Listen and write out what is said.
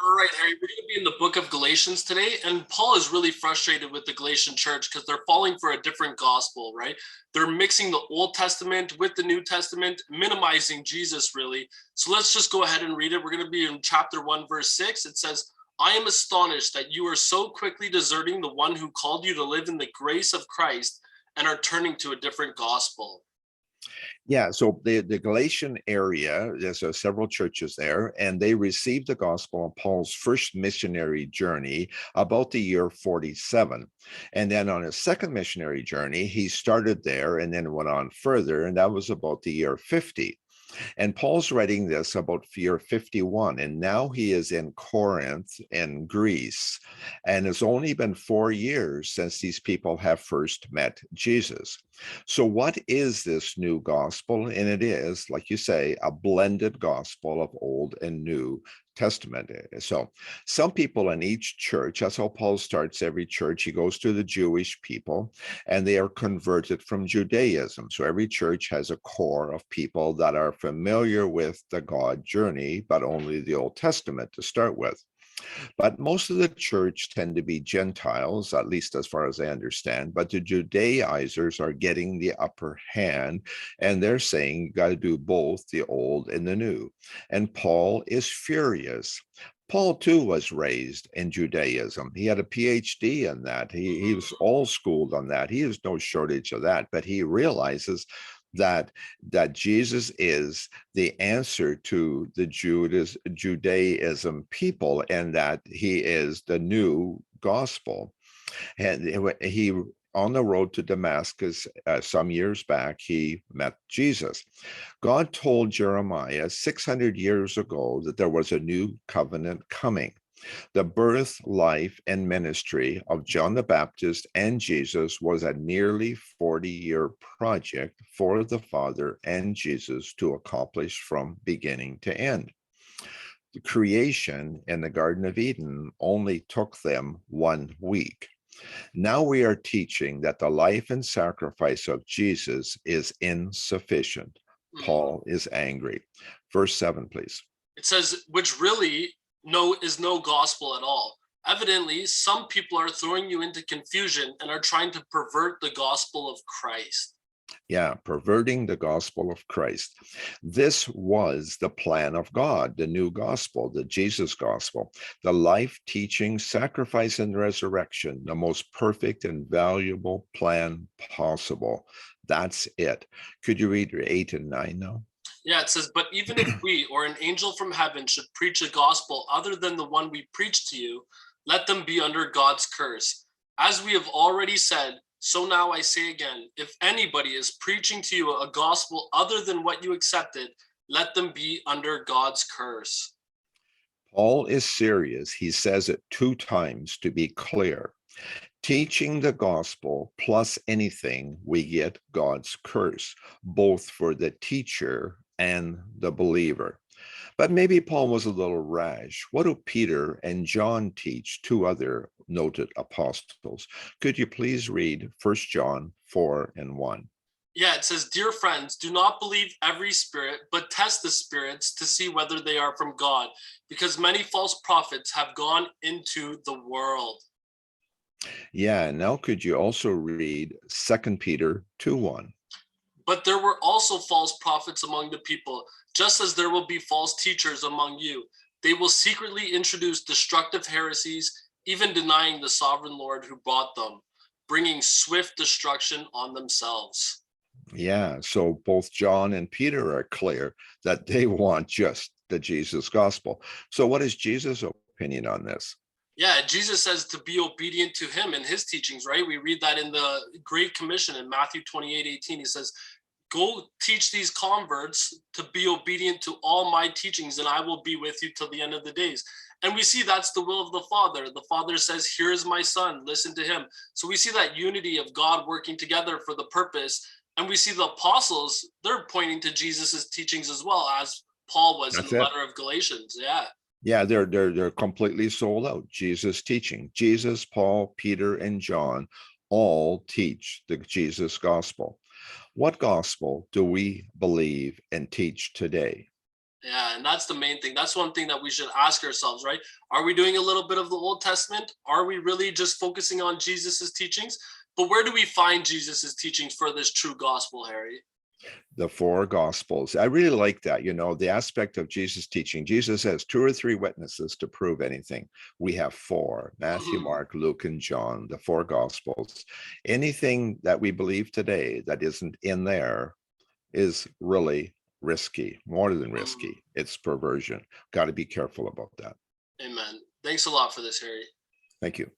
All right, Harry, we're going to be in the book of Galatians today, and Paul is really frustrated with the Galatian church because they're falling for a different gospel, right? They're mixing the Old Testament with the New Testament, minimizing Jesus, really. So let's just go ahead and read it. We're going to be in chapter 1, verse 6. It says, I am astonished that you are so quickly deserting the one who called you to live in the grace of Christ and are turning to a different gospel. Yeah, so the Galatian area, there's several churches there, and they received the gospel on Paul's first missionary journey about the year 47. And then on his second missionary journey, he started there and then went on further, and that was about the year 50. And Paul's writing this about year 51, and now he is in Corinth in Greece. And it's only been 4 years since these people have first met Jesus. So, what is this new gospel? And it is, like you say, a blended gospel of Old and New Testament. So, some people in each church, that's how Paul starts every church. He goes to the Jewish people, and they are converted from Judaism. So, every church has a core of people that are familiar with the God journey, but only the Old Testament to start with. But most of the church tend to be Gentiles, at least as far as I understand. But the Judaizers are getting the upper hand, and they're saying you got to do both the old and the new. And Paul is furious. Paul, too, was raised in Judaism. He had a PhD in that. He was all schooled on that. He has no shortage of that. But he realizes that Jesus is the answer to the Judaism people, and that he is the new gospel. And he, on the road to Damascus some years back, he met Jesus. God told Jeremiah 600 years ago that there was a new covenant coming. The birth, life, and ministry of John the Baptist and Jesus was a nearly 40-year project for the Father and Jesus to accomplish from beginning to end. The creation in the Garden of Eden only took them 1 week. Now we are teaching that the life and sacrifice of Jesus is insufficient. Paul is angry. Verse 7, please. It says, which really is no gospel at all. Evidently, some people are throwing you into confusion and are trying to pervert the gospel of Christ. Yeah, perverting the gospel of Christ. This was the plan of God, the new gospel, the Jesus gospel, the life, teaching, sacrifice, and resurrection, the most perfect and valuable plan possible. That's it. Could you read 8 and 9 now? Yeah, it says, but even if we or an angel from heaven should preach a gospel other than the one we preach to you, let them be under God's curse. As we have already said, so now I say again, if anybody is preaching to you a gospel other than what you accepted, let them be under God's curse. Paul is serious. He says it 2 times to be clear. Teaching the gospel plus anything, we get God's curse, both for the teacher and the believer. But maybe Paul was a little rash. What do Peter and John teach, 2 other noted apostles? Could you please read 1 John 4 and 1? Yeah, it says, dear friends, do not believe every spirit, but test the spirits to see whether they are from God, because many false prophets have gone into the world. Yeah, now could you also read 2 Peter 2:1? But there were also false prophets among the people, just as there will be false teachers among you. They will secretly introduce destructive heresies, even denying the sovereign Lord who brought them, bringing swift destruction on themselves. Yeah, so both John and Peter are clear that they want just the Jesus gospel. So what is Jesus' opinion on this? Yeah, Jesus says to be obedient to him and his teachings, right? We read that in the Great Commission in Matthew 28:18. He says, go teach these converts to be obedient to all my teachings, and I will be with you till the end of the days. And we see that's the will of the Father. The Father says, here is my son, listen to him. So we see that unity of God working together for the purpose. And we see the apostles, they're pointing to Jesus's teachings as well, as Paul was in That's the it. letter of Galatians. Yeah. Yeah, they're completely sold out. Jesus teaching. Jesus, Paul, Peter, and John all teach the Jesus gospel. What gospel do we believe and teach today? Yeah, and that's the main thing. That's one thing that we should ask ourselves, right? Are we doing a little bit of the Old Testament? Are we really just focusing on Jesus's teachings? But where do we find Jesus's teachings for this true gospel, Harry? The four gospels. I really like that, the aspect of Jesus teaching. Jesus has two or three witnesses to prove anything. We have four: Matthew, Mhm. Mark, Luke, and John, the four gospels. Anything that we believe today that isn't in there is really risky, more than Mhm. risky. It's perversion. Got to be careful about that. Amen. Thanks a lot for this, Harry. Thank you.